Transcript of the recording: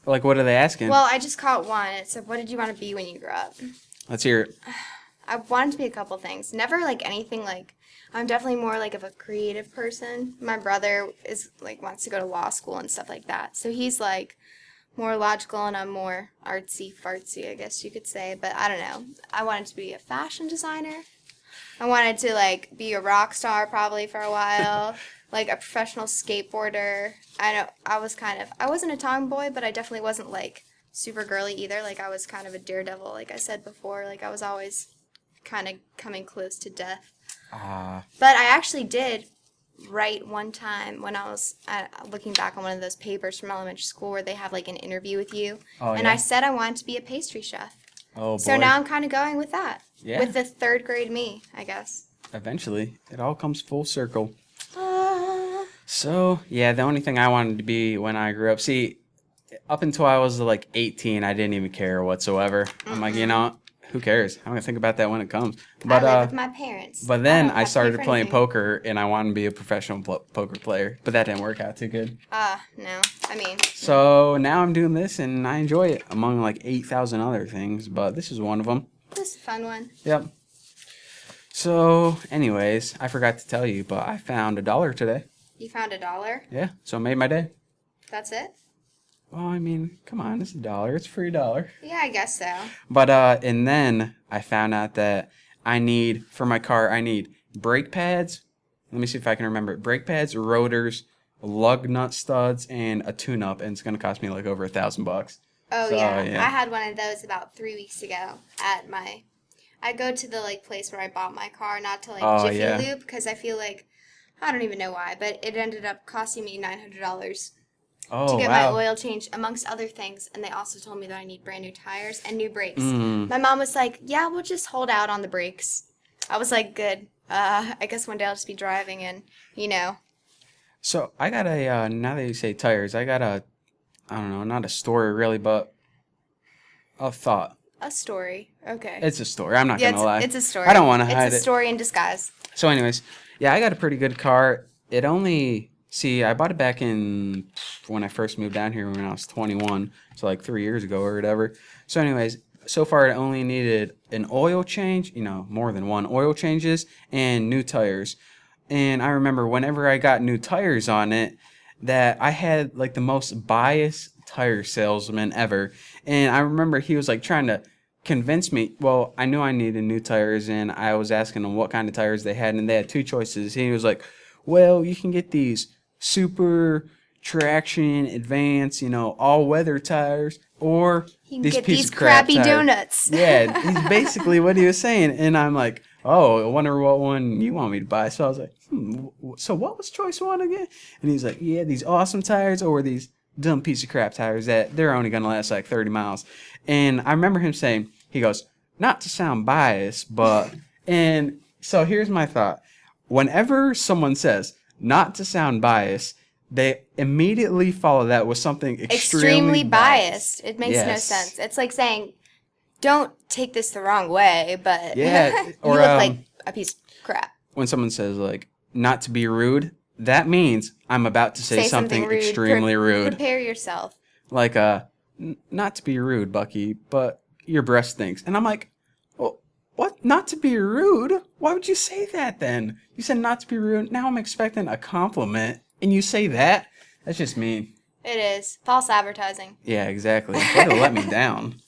Like, what are they asking? Well, I just caught one. It said, what did you want to be when you grew up? Let's hear it. I wanted to be a couple things. Never, like, anything, like, I'm definitely more, like, of a creative person. My brother is, like, wants to go to law school and stuff like that. So he's, like, more logical and I'm more artsy-fartsy, I guess you could say. But I don't know. I wanted to be a fashion designer. I wanted to, like, be a rock star probably for a while. Like, a professional skateboarder. I wasn't a tomboy, but I definitely wasn't, like, super girly either. Like, I was kind of a daredevil, like I said before. Like, I was always kind of coming close to death. But I actually did write one time when I was looking back on one of those papers from elementary school where they have, like, an interview with you. Oh, and yeah? I said I wanted to be a pastry chef. Oh, boy. So now I'm kind of going with that. Yeah. With the third grade me, I guess. Eventually, it all comes full circle. So, yeah, the only thing I wanted to be when I grew up, see, up until I was like 18, I didn't even care whatsoever. I'm like, you know, who cares? I'm going to think about that when it comes. But, I live with my parents. But then I don't have to pay started for playing anything. poker, and I wanted to be a professional poker player. But that didn't work out too good. No. I mean, So now I'm doing this, and I enjoy it, among like 8,000 other things. But this is one of them. this is a fun one. Yep. So, anyways, I forgot to tell you, but I found $1 today. You found $1? Yeah, so it made my day. That's it? Well, I mean, come on, it's $1. It's a free $1. Yeah, I guess so. But, and then I found out that for my car, I need brake pads. Let me see if I can remember it. Brake pads, rotors, lug nut studs, and a tune-up, and it's going to cost me like over $1,000. Oh, So, yeah. yeah. I had one of those about 3 weeks ago at my... I go to the, like, place where I bought my car, not to, like, Oh, Jiffy yeah. Lube, because I feel like... I don't even know why, but it ended up costing me $900 Oh, to get wow. my oil changed, amongst other things. And they also told me that I need brand new tires and new brakes. Mm. My mom was like, yeah, we'll just hold out on the brakes. I was like, good. I guess one day I'll just be driving and, you know. So I got now that you say tires, I got I don't know, not a story really, but a thought. A story. Okay. It's a story. I'm not Yeah, going to lie. it's a story. I don't want to hide It's a it. story in disguise. So anyways, yeah, I got a pretty good car. I bought it back in when I first moved down here when I was 21. So like 3 years ago or whatever. So anyways, so far it only needed an oil change, more than one oil changes and new tires. And I remember whenever I got new tires on it, that I had like the most biased tire salesman ever. And I remember he was like trying to convince me. Well, I knew I needed new tires, and I was asking him what kind of tires they had, and they had two choices. He was like, well, you can get these super traction, advanced, all-weather tires, or You can these get piece these of crap crappy tires. donuts. Yeah, he's basically what he was saying. And I'm like, oh, I wonder what one you want me to buy. So I was like, so what was choice one again? And he's like, yeah, these awesome tires or these dumb piece of crap tires that they're only going to last like 30 miles. And I remember him saying, he goes, not to sound biased, but, and so here's my thought. Whenever someone says, not to sound biased, they immediately follow that with something extremely biased. It makes no Yes. sense. It's like saying, don't take this the wrong way, but Yeah, you or, look like a piece of crap. When someone says, like, not to be rude, that means I'm about to say something rude. extremely rude. Prepare yourself. Like, not to be rude, Bucky, but your breast stinks. And I'm like, well, what? Not to be rude? Why would you say that then? You said not to be rude. Now I'm expecting a compliment, and you say that? That's just mean. It is. False advertising. Yeah, exactly. Way to let me down.